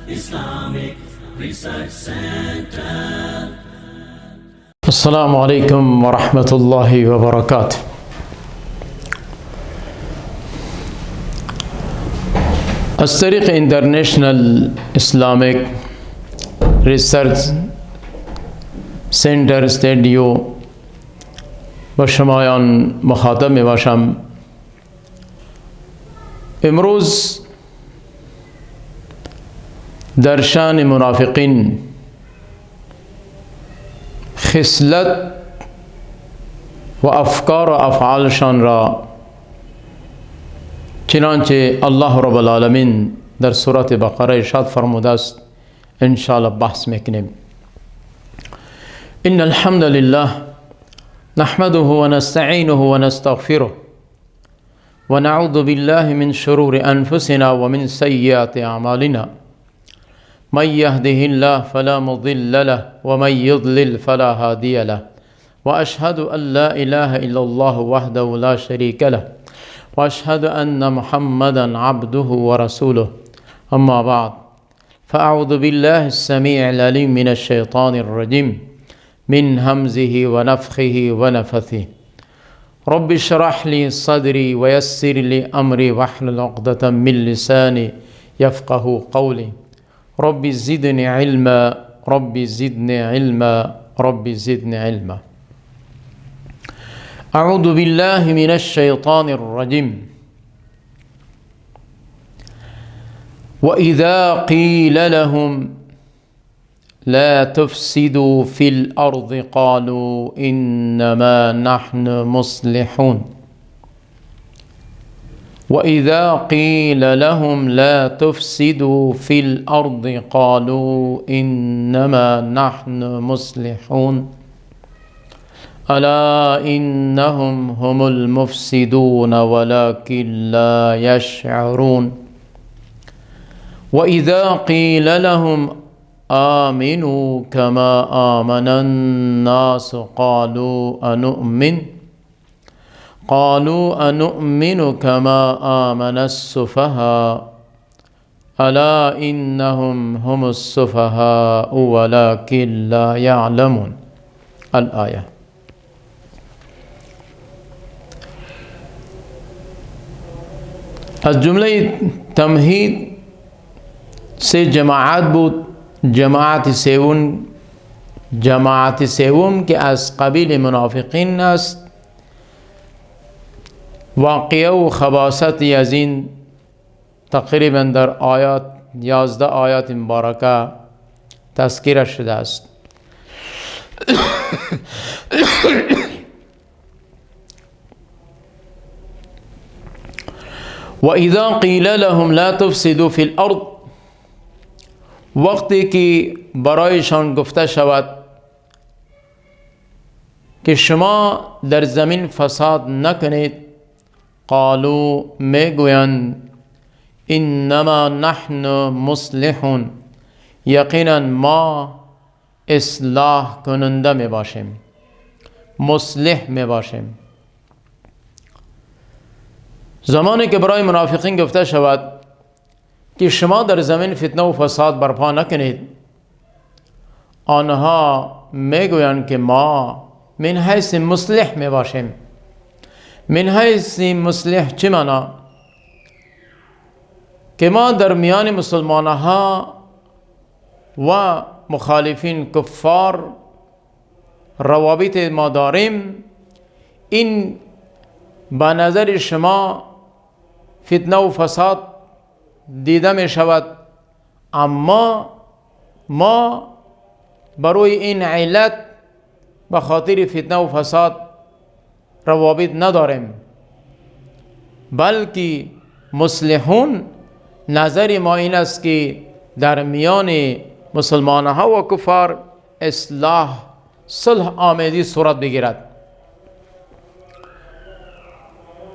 Islamic Research Center. السلام عليكم ورحمة الله وبركاته. الطریق انٹرنیشنل اسلامک ریسرچ سنتر استدیو با شمایان مخاطب می باشم. امروز در شأن منافقین، خصلت و افکار و افعالشان را چنانچه الله رب العالمین در سورة بقره ارشاد فرموده است ان شاء الله بحث میکنیم. ان الحمد لله نحمده و نستعینه و نستغفره و نعوذ بالله من شرور انفسنا و من سیئات اعمالنا. من يهده الله فلا مضل له ومن يضلل فلا هادي له وأشهد أن لا إله إلا الله وحده لا شريك له وأشهد أن محمدا عبده ورسوله. أما بعد، فأعوذ بالله السميع العليم من الشيطان الرجيم من همزه ونفخه ونفثه. رب اشرح لي صدري ويسر لي أمري واحلل عقدة من لساني يفقه قولي. رب زدني علما رب زدني علما رب زدني علما. أعوذ بالله من الشيطان الرجيم. وإذا قيل لهم لا تفسدوا في الأرض قالوا إنما نحن مصلحون. وإذا قيل لهم لا تفسدوا في الأرض قالوا إنما نحن مصلحون ألا إنهم هم المفسدون ولكن لا يشعرون. وإذا قيل لهم آمنوا كما آمن الناس قالوا أنؤمن كما آمن السفهاء ألا إنهم هم السفهاء ولكن لا يعلمون. الآية. از جمله تمهید سه جماعت بود. جماعت سوم که از قبیل منافقین است. واقعه و خباثتی از این تقریبا در آیات 11 آیات مبارکه تذکر شده است. و اذا قیل لهم لا تفسدوا فی الارض، وقتی که برایشان گفته شود که شما در زمین فساد نکنید، قالوا میگویند انما نحن مصلحون، یقینا ما اصلاح کننده می باشیم، مصلح می باشیم. زمانی که برای منافقین گفته شود که شما در زمین فتنه و فساد برپا نکنید، آنها میگویند که ما من حیث مصلح می باشیم. من حیث مصلح چه معنا؟ که ما در میان مسلمانها و مخالفین کفار روابط ما داریم، این به نظر شما فتنه و فساد دیده می شود، اما ما برای این علت به خاطر فتنه و فساد روابط نداریم، بلکه مصلحون نظر ما این است که در میان مسلمانها و کفار اصلاح صلح آمیزی صورت بگیرد.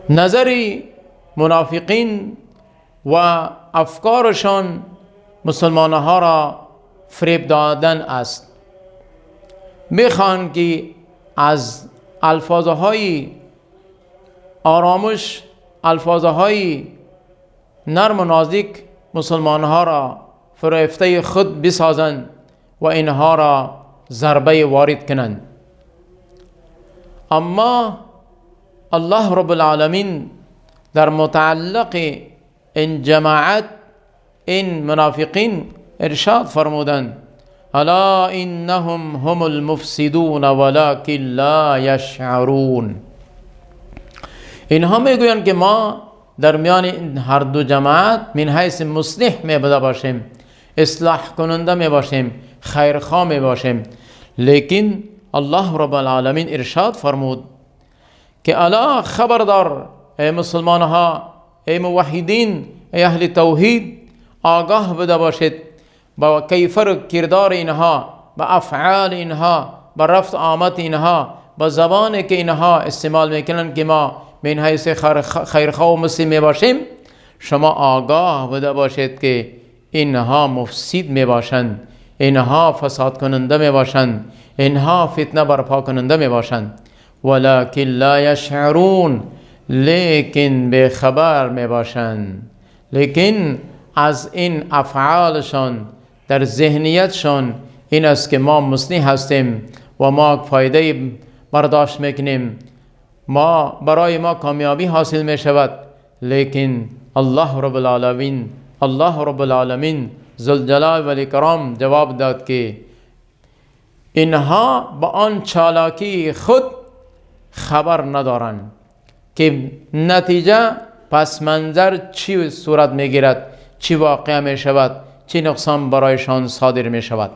نظر منافقین و افکارشان مسلمانها را فریب دادن است. میخوان که از الفاظهای آرامش، الفاظهای نرم و نازک مسلمان ها را فریفته خود بسازند و اینها را ضربه وارد کنند. اما الله رب العالمین در متعلق این جماعت، این منافقین ارشاد فرمودند: الا انهم هم المفسدون ولکن لا یشعرون. اینها میگویند که ما در میان این هر دو جماعت من حیث مصلح میبوده باشیم، اصلاح کننده می باشیم، خیرخواه می باشیم، لیکن الله رب العالمین ارشاد فرمود که الا خبردار ای مسلمان ها، ای موحدین، ای اهل توحید، آگاه بده باشید با کیفر کردار اینها، با افعال اینها، با رفت آمد اینها، با زبانی که اینها استعمال میکنن که ما من حیث خیرخواه و مسلم می باشیم. شما آگاه بده باشید که اینها مفسد می باشند، اینها فساد کننده می باشند، اینها فتنه برپا کننده می باشند. ولکن لا یشعرون، لیکن به خبر می باشند، لیکن از این افعالشان در ذهنیتشان این است که ما مصلح هستیم و ما فایده برداشت میکنیم، ما برای ما کامیابی حاصل می شود. لیکن الله رب العالمین ذوالجلال و الاکرام جواب داد که اینها با آن چالاکی خود خبر ندارند که نتیجه پس منظر چی صورت می گیرد، چی واقع می شود، چی نقصان برایشان صادر می شود.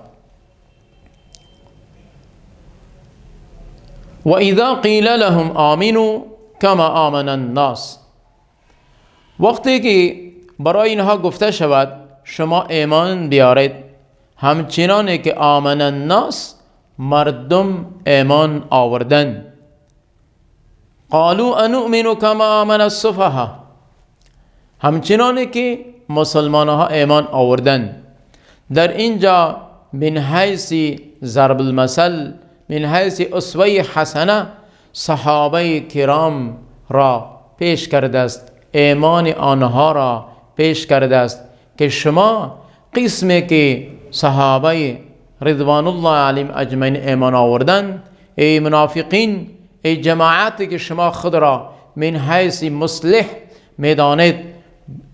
و اذا قیل لهم آمنوا کما آمن الناس، وقتی که برای اینها گفته شود شما ایمان بیارید همچنانی که آمن الناس، مردم ایمان آوردن. قالوا انؤمن کما آمن السفهاء، همچنانی که مسلمان ها ایمان آوردن. در اینجا من حیث ضرب المثل، من حیث اسوه حسنه، صحابه کرام را پیش کرده است، ایمان آنها را پیش کرده است که شما قسمی که صحابه رضوان الله علیهم اجمعین ایمان آوردن، ای منافقین، ای جماعتی که شما خود را من حیث مصلح میدانید،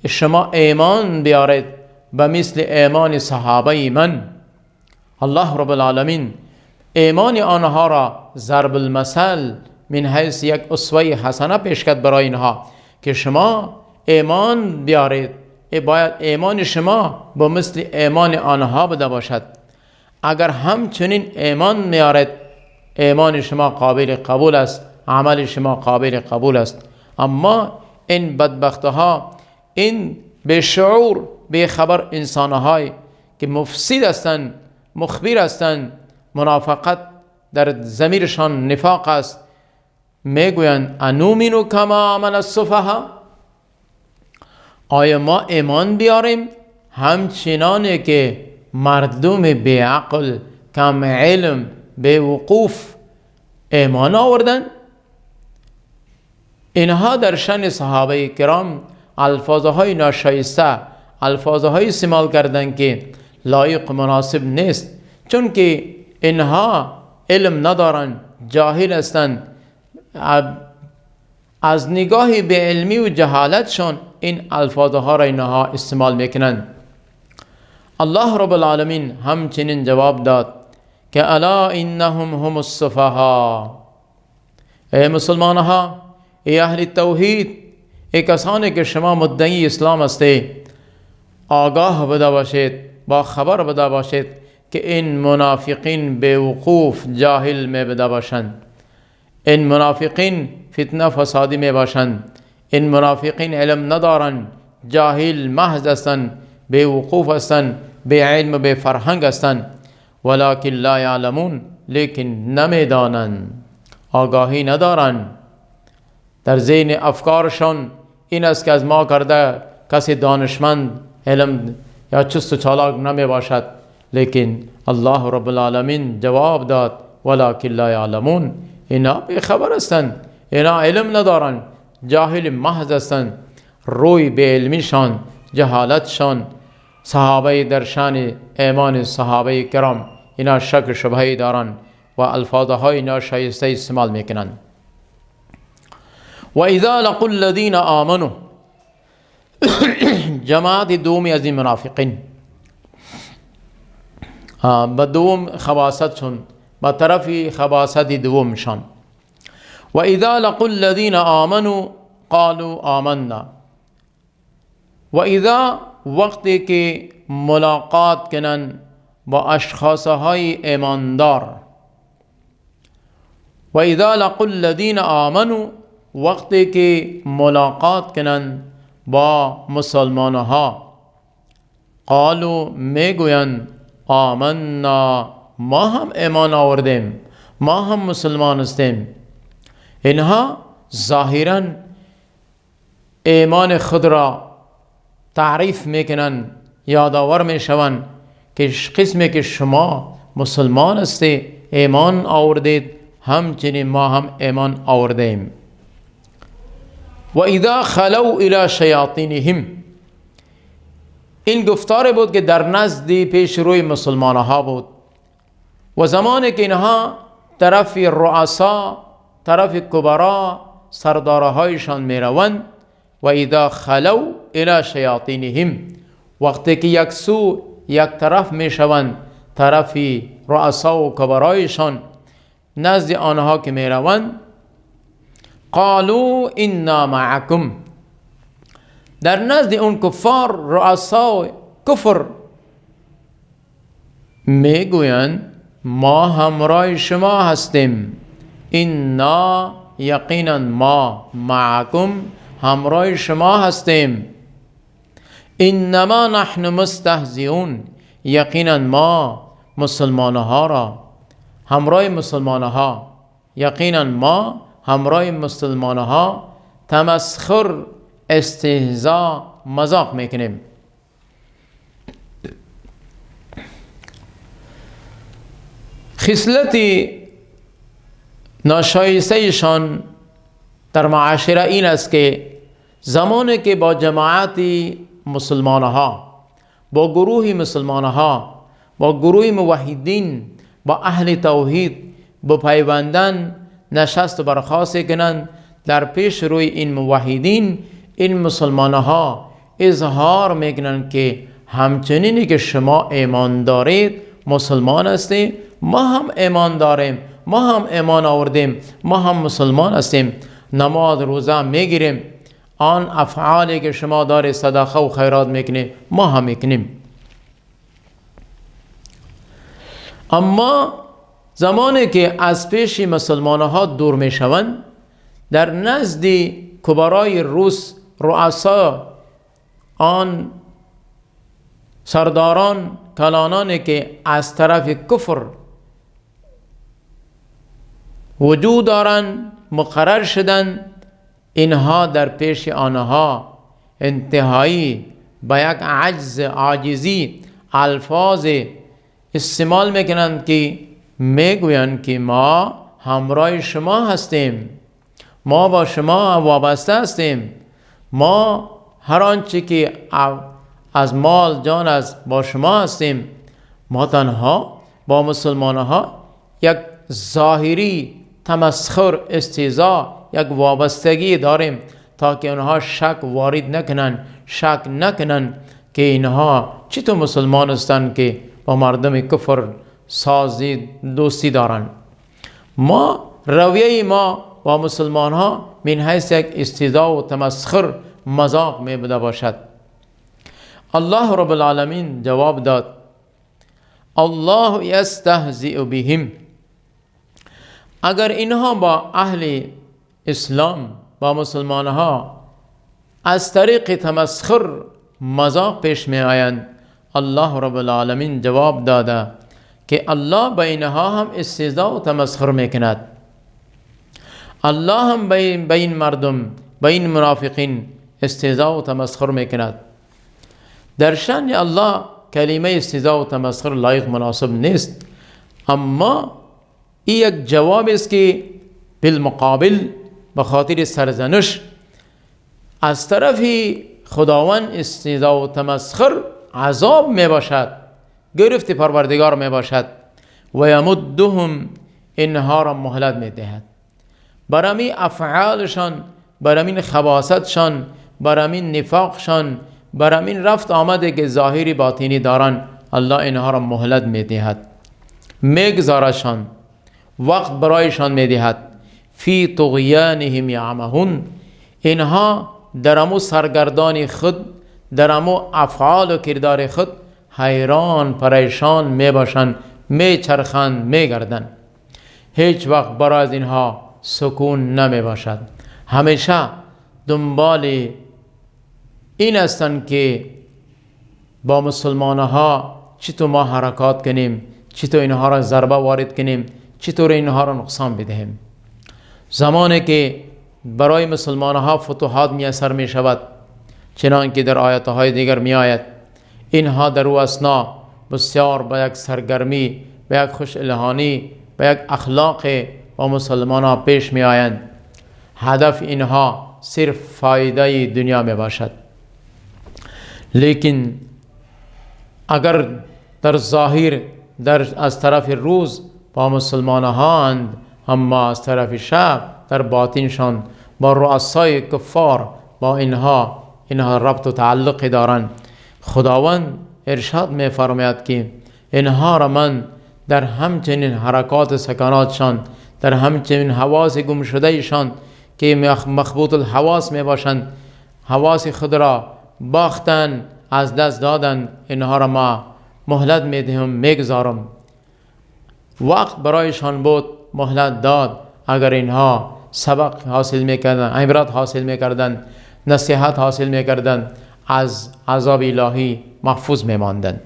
شما ایمان بیارید به مثل ایمان صحابه من. الله رب العالمین ایمان آنها را ضرب المثل من حیث یک اسوه حسنه پیش کرد برای اینها که شما ایمان بیارید. باید ایمان شما با مثل ایمان آنها بوده باشد. اگر همچنین ایمان میارید، ایمان شما قابل قبول است، عمل شما قابل قبول است. اما این بدبختها، این به شعور به خبر انسانهای که مفسد هستند، مخبر هستند، منافقت در ضمیرشان نفاق است، میگویند انؤمن کما آمن السفهاء، آیا ما ایمان بیاریم همچنانی که مردم بی عقل، کم علم، بی وقوف ایمان آوردن؟ اینها در شأن صحابه کرام الفاظهای ناشایسته، الفاظهای استعمال کردند که لایق مناسب نیست، چون که اینها علم ندارند، جاهل هستند. از نگاه به علمی و جهالتشان این الفاظها را اینها استعمال میکنند. الله رب العالمین همچنین جواب داد که الا انهم هم السفهاء، ای مسلمان ها، ای اهل توحید، ای کسانی که شما مدعی اسلام هستید، آگاه بده باشید، با خبر بده باشید که این منافقین بیوقوف جاهل می بده باشند. این منافقین فتنه فسادی می باشند. این منافقین علم ندارند، جاهل محض هستند، بیوقوف هستند، بی علم و بی فرهنگ هستند. ولکن لا یعلمون، لیکن نمیدانند، آگاهی ندارند. در ذهن افکارشان این است که از ما کرده کسی دانشمند، علم یا چست و چالاک نمی باشد. لیکن الله رب العالمین جواب داد ولکن لا یعلمون، اینا بی خبر هستند، اینا علم ندارند، جاهل محض هستند. روی به علمیشان جهالتشان صحابه در شان ایمان صحابه کرام اینا شک شبهی دارن و الفاظهای ناشایسته استعمال میکنن. و اذا لقوا الذین آمنوا جماعت دومی از این منافقین به دوم خباستشون به طرف خباست دومشان. و اذا لقوا الذین آمنوا قالوا آمنا. و اذا وقتی که ملاقات کنن با اشخاصهای ایماندار، و اذا لقوا الذین آمنوا وقتی که ملاقات کنن با مسلمانها، قالوا میگویند آمنا ما هم ایمان آوردیم، ما هم مسلمان هستیم. اینها ظاهرا ایمان خود را تعریف میکنن، یادآور میشوند که قسمی که شما مسلمان هستید، ایمان آوردید، همچنین ما هم ایمان آوردیم. و اذا خلوا الی شیاطینهم، این گفتار بود که در نزد پیش روی مسلمان ها بود و زمانی که اینها طرف رؤسا، طرف کبرا، سردارهایشان می روند. و اذا خلوا الی شیاطینهم، وقتی که یک سو یک طرف می شوند، طرف رؤسا و کبرایشان نزد آنها که می روند، قالوا انا معکم، در نزد اون کفار رؤسا کفر میگویند ما همراه شما هستیم. انا یقینا ما معکم همراه شما هستیم. انما نحن مستهزئون، یقینا ما مسلمانها را همراه مسلمانها، یقینا ما همراه مسلمانها تمسخر، استهزاء، مذاق میکنیم. خصلت ناشایسته‌شان در معاشره این است که زمانی که با جماعت مسلمانها، با گروه مسلمانها، با گروه موحدین، با اهل توحید بپیوندن، نشست و برخاست کنند، در پیش روی این موحدین، این مسلمانها اظهار میکنند که همچنینی که شما ایمان دارید، مسلمان هستید، ما هم ایمان داریم، ما هم ایمان آوردیم، ما هم مسلمان هستیم، نماز روزه میگیریم، آن افعالی که شما دارید صدقه و خیرات میکنید ما هم میکنیم. اما زمانی که از پیش مسلمانها دور میشوند، در نزد کبرای روس، رؤسا، آن سرداران، کلانانی که از طرف کفر وجود دارند، مقرر شدند، اینها در پیش آنها انتهایی با یک عاجزی الفاظ استعمال میکنند که میگویند که ما همراه شما هستیم، ما با شما وابسته هستیم، ما هر آنچه که از مال جان از با شما هستیم. ما تنها با مسلمانها یک ظاهری تمسخر، استهزاء، یک وابستگی داریم تا که اونها شک وارد نکنن، شک نکنن که اینها چطور مسلمان هستند که با مردم کفر سازی دوستی دارن. ما رویه ما با مسلمان ها من حیث یک استهزاء و تمسخر، مذاق می بوده باشد. الله رب العالمین جواب داد: الله یستهزئ بهم. اگر اینها با اهل اسلام، با مسلمان ها از طریق تمسخر، مذاق پیش می آیند، الله رب العالمین جواب داده که الله بینها هم استهزاء و تمسخر میکند. الله هم بین مردم، بین منافقین استهزاء و تمسخر میکند. در شأن الله کلمه استهزاء و تمسخر لایق مناسب نیست، اما این یک جواب است که بالمقابل به خاطر سرزنش از طرف خداوند استیضا و تمسخر عذاب می باشد، گرفت پروردگار می باشد. و یمدهم، اینها را مهلت می دهد برای افعالشان، برای خباثتشان، برای نفاقشان، برای رفت آمده که ظاهری باطنی دارن. الله اینها را مهلت می دهد، می گذارشان، وقت برایشان می دهد. فی طغیانهم یعمهون، اینها در امو سرگردانی خود، در امو افعال و کردار خود حیران پریشان می باشند، می چرخند، می گردند. هیچ وقت برای از اینها سکون نمی باشد. همیشه دنبال این هستند که با مسلمانها چطور ما حرکات کنیم، چطور اینها را ضربه وارد کنیم، چطور اینها را نقصان بدهیم. زمانی که برای مسلمانها فتوحات میسر می شود، چنانکه در آیاتهای دیگر می آید، اینها در او اثنا بسیار با یک سرگرمی، با یک خوش الهانی، با یک اخلاق با مسلمانها پیش می آیند. هدف اینها صرف فایده دنیا می باشد. لیکن اگر در ظاهر از طرف روز با مسلمانها اند، اما از طرف شب در باطنشان با رؤسای کفار، با اینها ربط و تعلق دارند. خداوند ارشاد می فرماید که اینها را من در همچنین حرکات سکاناتشان، در همچنین حواس گم شده ایشان که مخبوط الحواس می باشند، حواس خود را باختن، از دست دادن، اینها را ما مهلت می دهم، می گذارم. وقت برایشان بود، مهلت داد. اگر اینها سبق حاصل می کردن، عبرت حاصل می کردن، نصیحت حاصل می کردن، از عذاب الهی محفوظ می ماندن.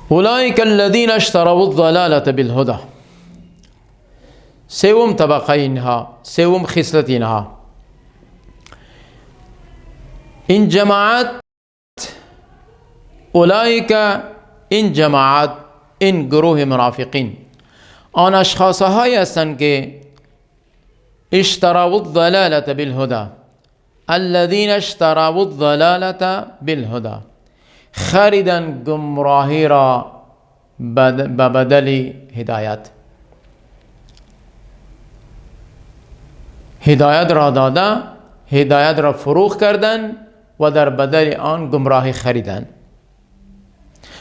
اولئک الذین اشتروا الضلالة بالهدى. سوم طبقه اینها، سوم خصلت اینها، این جماعت، اولئک، این جماعت، این گروه منافقین، آن اشخاص هایی هستند که اشتروا الضلالة بالهدى، الذين اشتروا الضلالة بالهدى، خریدن گمراهی را به بدل هدایت. هدایت را داده، هدایت را فروخت کردن و در بدل آن گمراهی خریدن.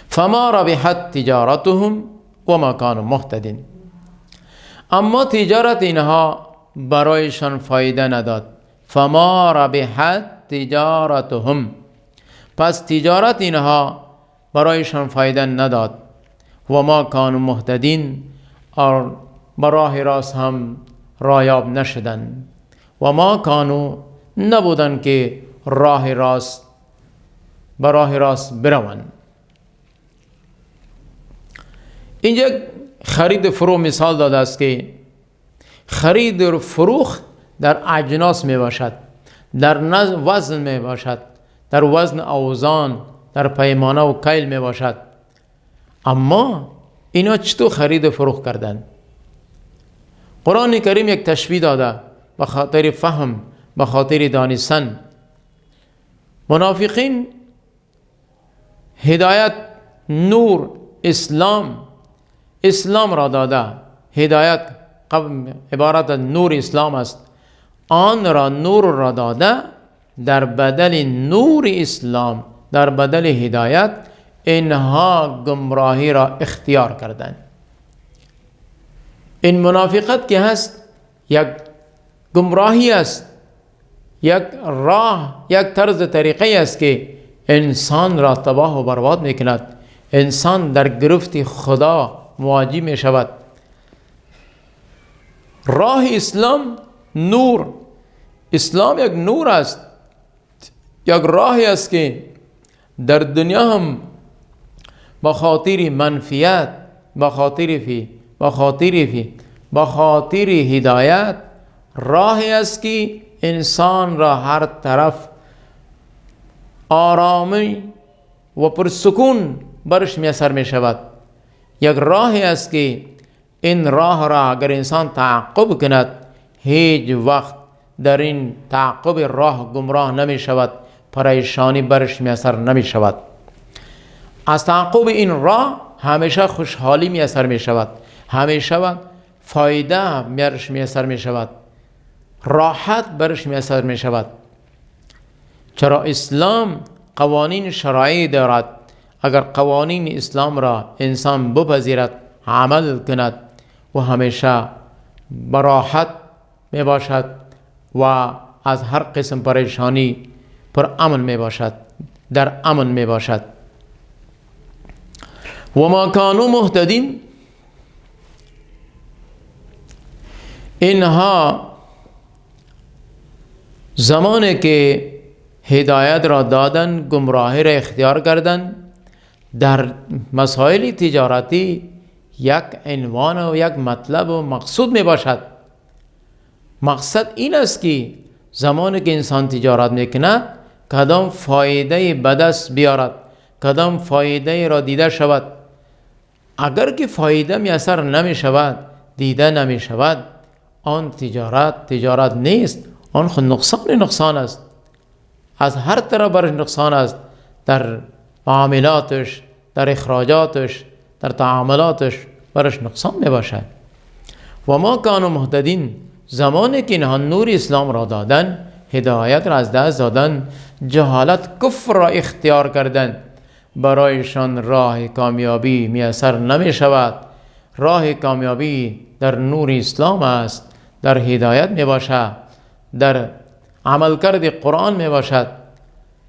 فما ربحت تجارتهم و ما كانوا مهتدین. اما تجارت اینها برایشان فایده نداد. فما ربحت تجارتهم، پس تجارت اینها برایشان فایده نداد. و ما كانوا مهتدین، اور براه راست هم رایاب نشدن. و ما كانوا، نبودن که راه راست براه راست بروند. اینجا خرید فرو مثال داده است که خرید و فروخت در اجناس می باشد، در وزن می باشد، در وزن اوزان، در پیمانه و کیل می باشد. اما اینا چطور خرید و فروخت کردن؟ قرآن کریم یک تشبیه داده به خاطر فهم، به خاطر دانستن. منافقین هدایت، نور، اسلام را داده. هدایت عبارت از نور اسلام است. آن را، نور را داده، در بدل نور اسلام، در بدل هدایت، اینها گمراهی را اختیار کردند. این منافقت که هست یک گمراهی است، یک راه، یک طرز طریقه است که انسان را تباه و برباد میکند. انسان در گرفت خدا مواجه می شود. راه اسلام نور، اسلام یک نور است، یک راهی است که در دنیا هم با خاطر منفیت، با خاطر هدایت، راهی است که انسان را هر طرف آرامی و پرسکون برش میسر می شود. یک راهی است که این راه را اگر انسان تعقب کند، هیچ وقت در این تعقب راه گمراه نمی شود، پریشانی برش میسر نمی شود. از تعقب این راه همیشه خوشحالی میسر می شود، همیشه فایده برش میسر می شود، راحت برش میسر می شود. چرا اسلام قوانین شرعی دارد. اگر قوانین اسلام را انسان بپذیرد، عمل کند و همیشه براحت می باشد و از هر قسم پریشانی پر امن می باشد، در امن می باشد. و ما کانوا مهتدین، اینها زمانی که هدایت را دادن، گمراهی را اختیار کردن، در مسائل تجارتی یک عنوان و یک مطلب و مقصود می باشد. مقصد این است که زمانی که انسان تجارت میکند کدام فایده به دست بیارد، کدام فایده را دیده شود. اگر که فایده میسر نمی شود، دیده نمی شود، آن تجارت نیست، آن خود نقصان است. از هر طرف برش نقصان است، در معاملاتش، در اخراجاتش، در تعاملاتش برش نقصان می باشد. و ما کانوا مهتدین، زمانی که اینها نور اسلام را دادن، هدایت را از دست دادن، جهالت کفر را اختیار کردن، برایشان راه کامیابی میسر نمی شود. راه کامیابی در نور اسلام است، در هدایت می باشد، در عملکرد قرآن می باشد.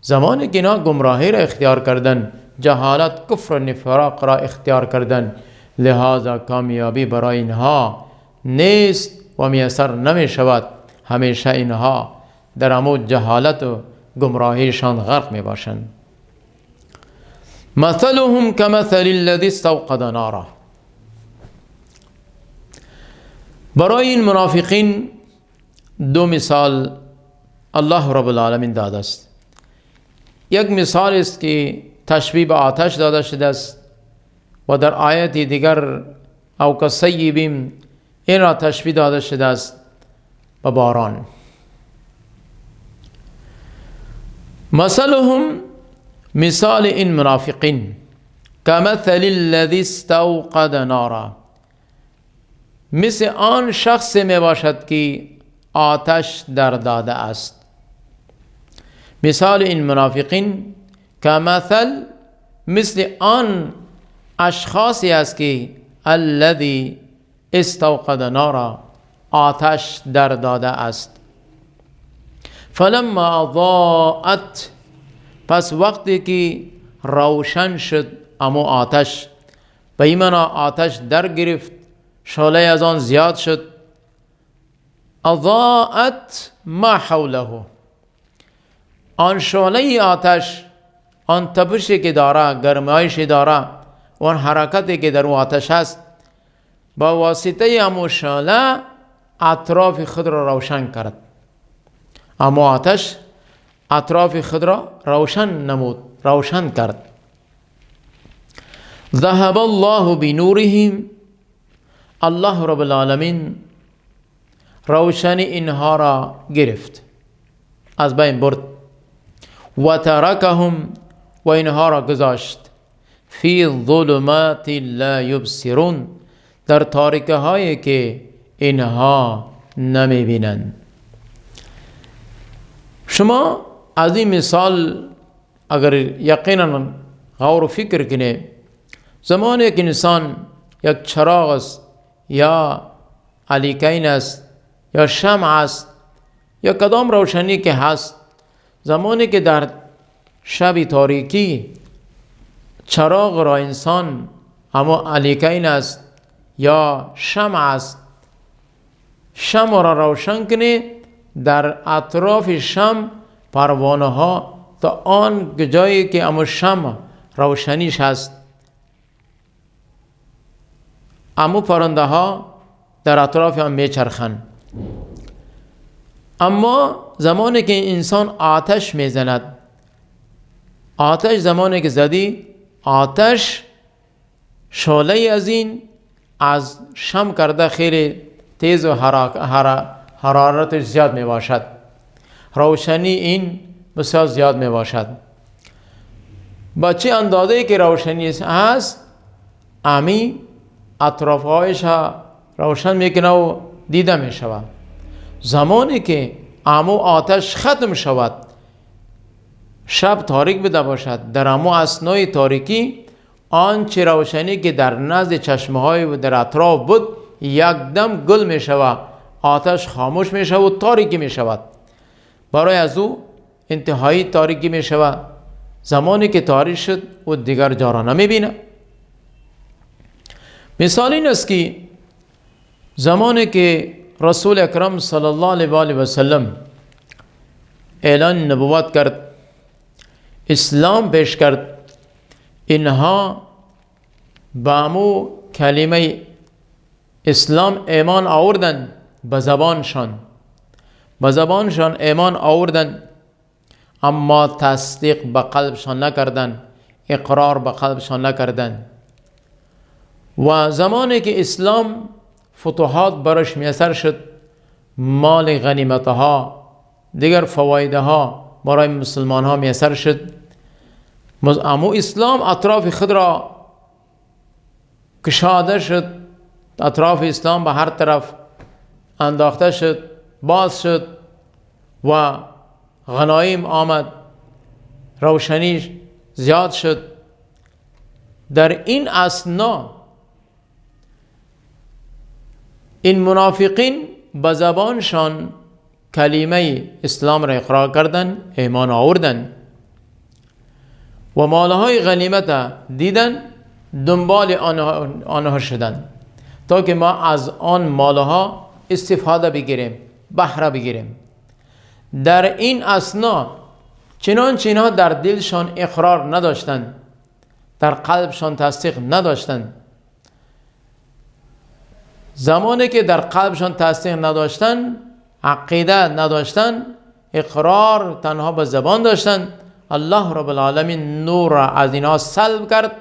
زمانی که اینا گمراهی را اختیار کردن، جهالت، کفر و نفاق را اختیار کردن، لہذا کامیابی برای اینها نیست و میسر نمی شود. همیشه اینها در امود جهالت و گمراهیشان غرق می باشند. مثلهم کمثل الذی استوقد نارا، برای این منافقین دو مثال الله رب العالمین داده است. یک مثال است که تشبیه به آتش داده شده است و در آیت دیگر او کصیب این را تشبیه داده شده است به باران. مثلهم، مثال این منافقین، کمثل الذی استوقد نارا، مثل آن شخص می باشد که آتش در داده است. مثال این منافقین مثل آن اشخاصی است که الذی استوقد نارا، آتش در داده است. فلما اضاءت، پس وقتی که روشن شد اما آتش، به این معنا آتش در گرفت، شعله از آن زیاد شد. اضاءت ما حوله، آن شعله آتش، آن تپشی که داره، گرمایشی داره، آن حرکتی که در آتش است، با واسطه امو شعله اطراف خود را روشن کرد. اما آتش اطراف خود را روشن کرد. ذهب الله بنورهم، الله رب العالمین روشنی اینها را گرفت، از بین برد. و ترکهم، و اینها را گذاشت فی ظلمات لا یبصرون، در تاریکه هایی که اینها نمی بینند. شما از این مثال اگر یقینا غور و فکر کنه، زمانی که انسان یک چراغ است یا علیکین است یا شمع است یا کدام روشنی که هست، زمانی که در شب تاریکی چراغ را انسان اما علیکین است یا شمع است، شمع را روشن کنه، در اطراف شمع پروانه ها تا آن جایی که اما شمع روشنیش هست، اما پرنده ها در اطراف هم میچرخند. اما زمانی که انسان آتش میزند، آتش زمانی که زدی، آتش شعله از این از شمع کرده خیلی تیز و حرارتش زیاد می باشد، روشنی این بسیار زیاد می باشد. با چه اندازه‌ای که روشنی هست امی اطرافهایش روشن میکنه و دیده می شود. زمانی که امو آتش ختم شود، شب تاریک بده باشد، در امو اثنای تاریکی آنچه روشنی که در نزد چشمه های و در اطراف بود یکدم گل می شود، آتش خاموش می شود و تاریکی می شود. برای از او انتهایی تاریکی می شود. زمانی که تاریک شد و دیگر جا را نمی بینه. مثال این است که زمانی که رسول اکرم صلی الله علیه و سلم اعلان نبوت کرد، اسلام پیش کرد، اینها با امو کلمه اسلام ایمان آوردن، به زبانشان ایمان آوردن، اما تصدیق به قلبشان نکردن، اقرار به قلبشان نکردن. و زمانی که اسلام فتوحات برش میسر شد، مال غنیمتها، دیگر فوایدها برای مسلمان ها میسر شد، اما اسلام اطراف خود را کشاده شد، اطراف اسلام به هر طرف انداخته شد، باز شد و غنایم آمد، روشنی زیاد شد. در این اثنا این منافقین به زبانشان کلمه اسلام را اقرار کردن، ایمان آوردن و مالهای غنیمت دیدن، دنبال آنها شدن تا که ما از آن مالها استفاده بگیریم، بهره بگیریم. در این اثنا چنانچه اینها در دلشان اقرار نداشتند، در قلبشان تصدیق نداشتند. زمانی که در قلبشان تصدیق نداشتند، عقیده نداشتند، اقرار تنها به زبان داشتند، الله رب العالمین نور را از اینها سلب کرد.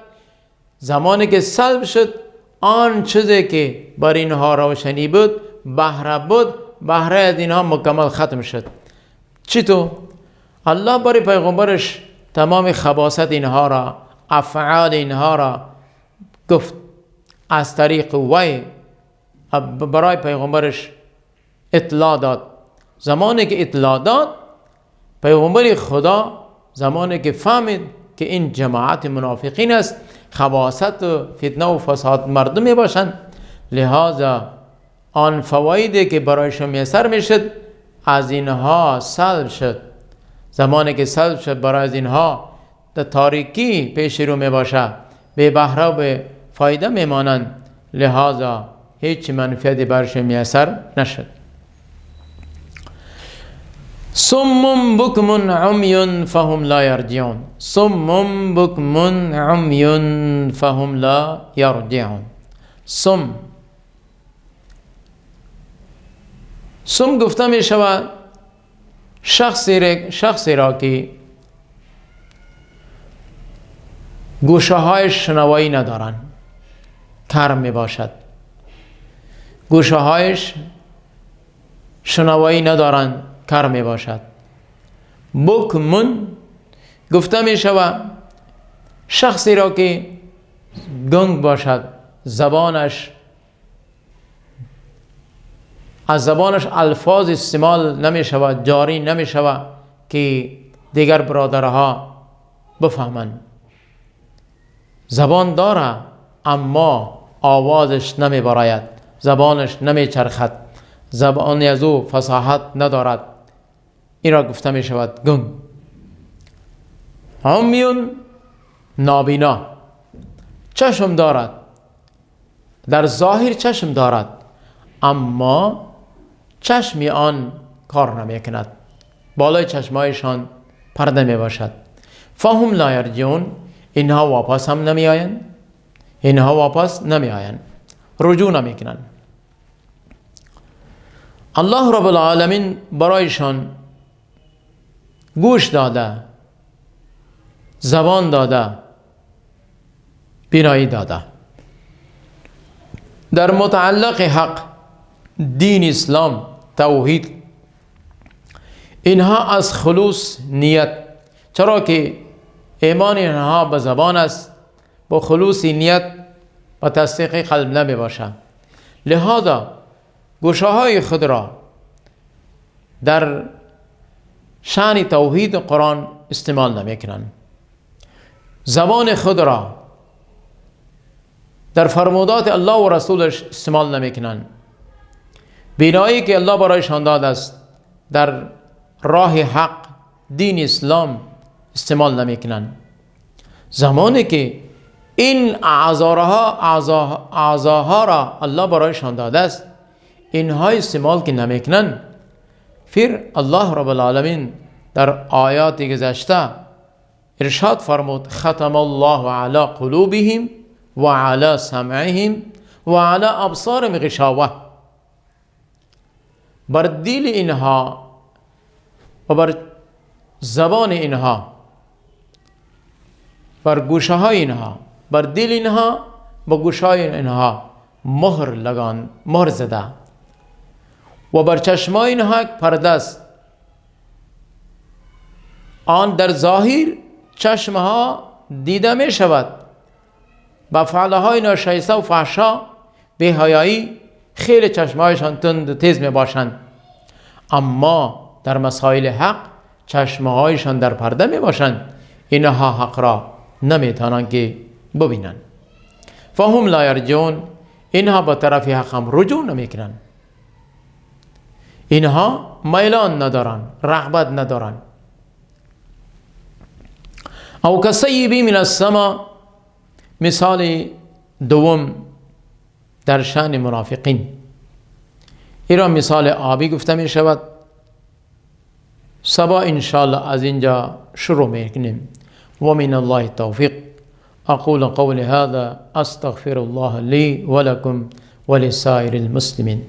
زمانی که سلب شد، آن چیزی که بر اینها روشنی بود، بهره بود، بهره از اینها مکمل ختم شد. چطور؟ الله برای پیغمبرش تمام خباثت اینها را، افعال اینها را گفت، از طریق وحی برای پیغمبرش اطلاع داد. زمانی که اطلاع داد، پیغمبر خدا زمانی که فهمید که این جماعت منافقین است، خباثت و فتنه و فساد مردم می باشند، لہذا آن فوایدی که برایشان میسر میشد از اینها سلب شد. زمانی که سلب شد، برای از اینها در تاریکی پیش رو می باشه، به بهره و به فایده می مانند، لہذا هیچ منفعتی برایشان میسر نشد. صم بکم عمی فهم لا یرجعون. صم بکم عمی فهم لا یرجعون. صم گفته می شود شخصی را که گوشه های شنوایی ندارن، کر می باشد. گوشه هایش شنوایی ندارن، کر می باشد. بکمون گفته می شود شخصی را که گنگ باشد، زبانش از زبانش الفاظ استعمال نمی شود، جاری نمی شود که دیگر برادرها بفهمند. زبان داره اما آوازش نمی براید، زبانش نمی چرخد، زبانی از او فصاحت ندارد. این را گفته می شود گنگ. عمیون نابینا، چشم دارد، در ظاهر چشم دارد اما چشمی آن کار نمی کند، بالای چشمایشان پرده می باشد. فهم لا یرجعون، اینها واپس هم نمی آیند، اینها واپس نمی آیند، رجوع نمی کنند. الله رب العالمین برایشان گوش داده، زبان داده، بینایی داده. در متعلق حق، دین اسلام، توحید، اینها از خلوص نیت، چرا که ایمان اینها به زبان است، با خلوص نیت و تصدیق قلب نمی باشد. لذا گوشه‌های خود را در شأن توحید قرآن استعمال نمی کنند، زبان خود را در فرمودات الله و رسولش استعمال نمی کنند. بینایی که الله برایشان داده است در راه حق دین اسلام استعمال نمی کنند. زمانی که این اعضاها را الله برایشان داده است اینها استعمال که نمی کنند، پھر الله رب العالمین در آیات گذشته ارشاد فرمود ختم الله علی قلوبهم و علی سمعهم و علی ابصارهم غشاوه. بر دل اینها و بر زبان اینها، بر گوشه های اینها، بر دل اینها و گوشه های اینها مهر زده و بر چشم های اینها یک پرده است. آن در ظاهر چشم ها دیده می شود، با فعل های ناشایسته و فحشا بی حیایی خیلی چشم هایشان تند و تیز می باشند، اما در مسائل حق چشم هایشان در پرده می باشند، اینها حق را نمی توانند که ببینند. فهم لا یرجون، اینها به طرف حق هم رجوع نمی کنند، اینها میلان ندارند، رغبت ندارند. او کصیب من السماء، مثال دوم در شأن منافقین، ایران مثال آبی گفته می شود. سبا انشاءالله از اینجا شروع میکنیم. و من الله التوفیق. اقول قول هذا استغفر الله لي ولكم ولسائر المسلمين.